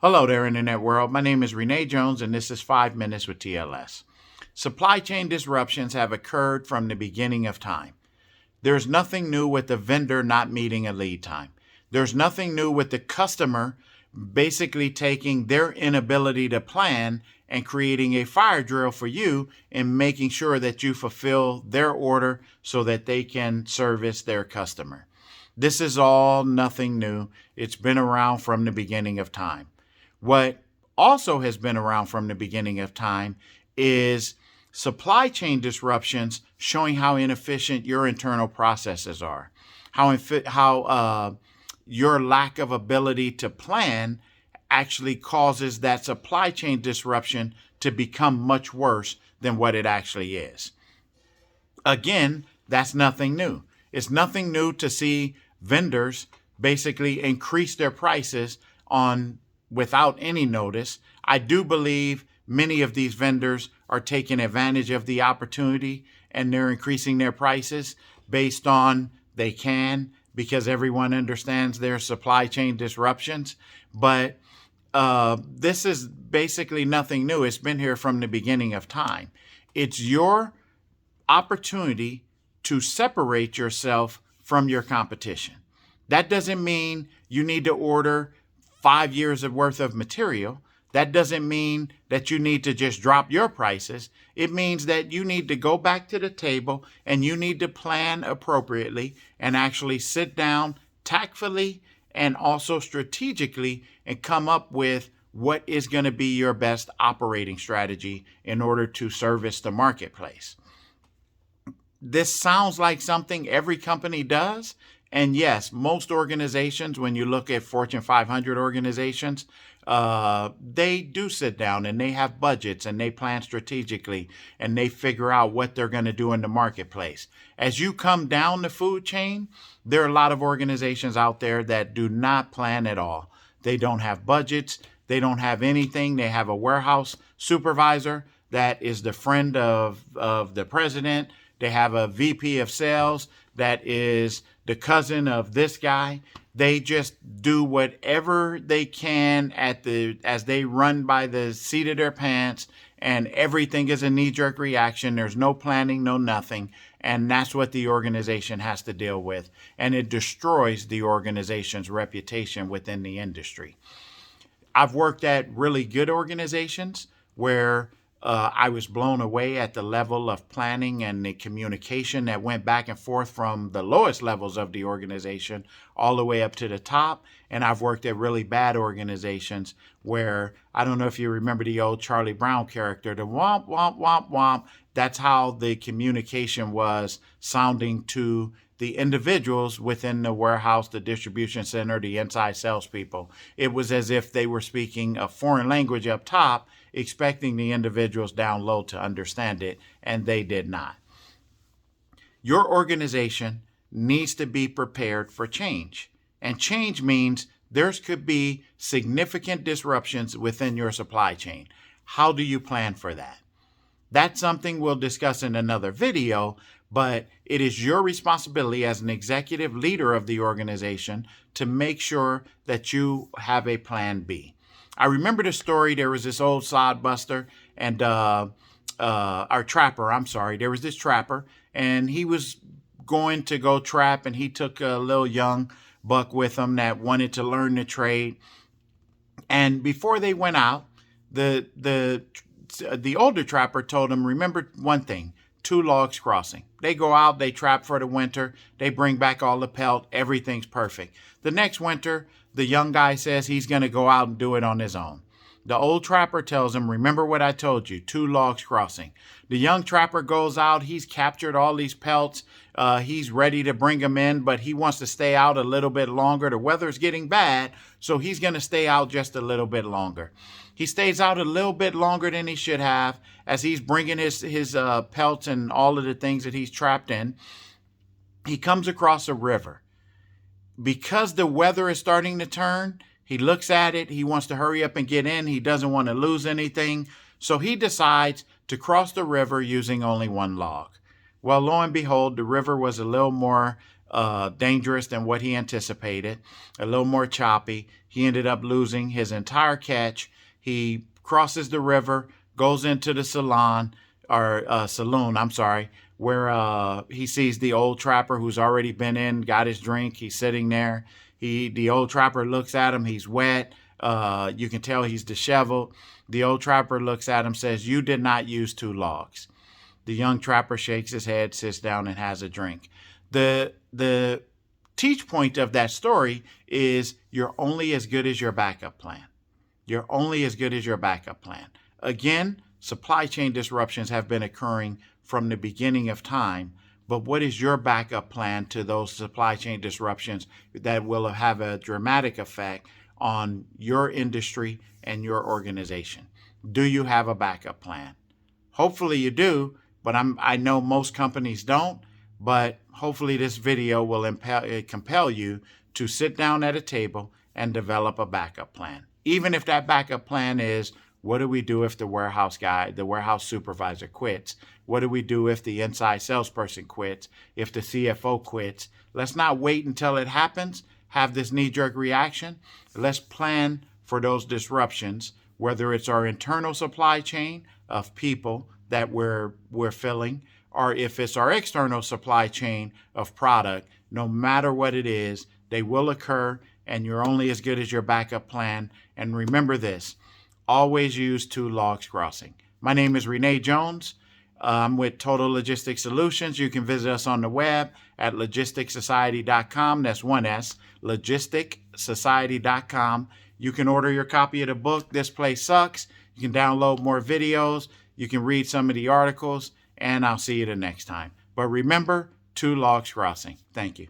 Hello there, Internet world. My name is Renee Jones, and this is 5 Minutes with TLS. Supply chain disruptions have occurred from the beginning of time. There's nothing new with the vendor not meeting a lead time. There's nothing new with the customer basically taking their inability to plan and creating a fire drill for you and making sure that you fulfill their order so that they can service their customer. This is all nothing new. It's been around from the beginning of time. What also has been around from the beginning of time is supply chain disruptions showing how inefficient your internal processes are, how your lack of ability to plan actually causes that supply chain disruption to become much worse than what it actually is. Again, that's nothing new. It's nothing new to see vendors basically increase their prices on without any notice. I do believe many of these vendors are taking advantage of the opportunity and they're increasing their prices based on they can because everyone understands their supply chain disruptions. But this is basically nothing new. It's been here from the beginning of time. It's your opportunity to separate yourself from your competition. That doesn't mean you need to order 5 years of worth of material. That doesn't mean that you need to just drop your prices. It means that you need to go back to the table and you need to plan appropriately and actually sit down tactfully and also strategically and come up with what is going to be your best operating strategy in order to service the marketplace. This sounds like something every company does. And yes, most organizations, when you look at Fortune 500 organizations, they do sit down and they have budgets and they plan strategically and they figure out what they're going to do in the marketplace. As you come down the food chain, there are a lot of organizations out there that do not plan at all. They don't have budgets. They don't have anything. They have a warehouse supervisor that is the friend of the president. They have a VP of sales that is the cousin of this guy. They just do whatever they can as they run by the seat of their pants, and everything is a knee-jerk reaction. There's no planning, no nothing. And that's what the organization has to deal with. And it destroys the organization's reputation within the industry. I've worked at really good organizations where I was blown away at the level of planning and the communication that went back and forth from the lowest levels of the organization all the way up to the top. And I've worked at really bad organizations where, I don't know if you remember the old Charlie Brown character, the womp, womp, womp, womp. That's how the communication was sounding to the individuals within the warehouse, the distribution center, the inside salespeople. It was as if they were speaking a foreign language up top, expecting the individuals down low to understand it, and they did not. Your organization needs to be prepared for change. And change means there could be significant disruptions within your supply chain. How do you plan for that? That's something we'll discuss in another video, but it is your responsibility as an executive leader of the organization to make sure that you have a plan B. I remember the story. There was this old sodbuster and our trapper. There was this trapper, and he was going to go trap, and he took a little young buck with him that wanted to learn the trade. And before they went out, the older trapper told him, remember one thing, 2 logs crossing. They go out, they trap for the winter, they bring back all the pelt, everything's perfect. The next winter, the young guy says he's going to go out and do it on his own. The old trapper tells him, remember what I told you, 2 logs crossing. The young trapper goes out, he's captured all these pelts, he's ready to bring them in, but he wants to stay out a little bit longer. The weather's getting bad, so he's going to stay out just a little bit longer. He stays out a little bit longer than he should have as he's bringing his pelts and all of the things that he's trapped in. He comes across a river. Because the weather is starting to turn, he looks at it. He wants to hurry up and get in. He doesn't want to lose anything. So he decides to cross the river using only 1 log. Well, lo and behold, the river was a little more dangerous than what he anticipated, a little more choppy. He ended up losing his entire catch. He crosses the river, goes into the saloon, I'm sorry, where he sees the old trapper who's already been in, got his drink. He's sitting there. The old trapper looks at him. He's wet. You can tell he's disheveled. The old trapper looks at him, says, "You did not use 2 logs." The young trapper shakes his head, sits down, and has a drink. The teach point of that story is you're only as good as your backup plan. You're only as good as your backup plan. Again, supply chain disruptions have been occurring from the beginning of time, but what is your backup plan to those supply chain disruptions that will have a dramatic effect on your industry and your organization? Do you have a backup plan? Hopefully you do, but I know most companies don't, but hopefully this video will compel you to sit down at a table and develop a backup plan. Even if that backup plan is, what do we do if the warehouse supervisor quits? What do we do if the inside salesperson quits? If the CFO quits? Let's not wait until it happens, have this knee-jerk reaction. Let's plan for those disruptions, whether it's our internal supply chain of people that we're filling, or if it's our external supply chain of product. No matter what it is, they will occur, and you're only as good as your backup plan. And remember this, always use 2 logs crossing. My name is Renee Jones. I'm with Total Logistics Solutions. You can visit us on the web at logisticsociety.com. That's 1 S, logisticsociety.com. You can order your copy of the book, This Place Sucks. You can download more videos. You can read some of the articles, and I'll see you the next time. But remember, 2 logs crossing. Thank you.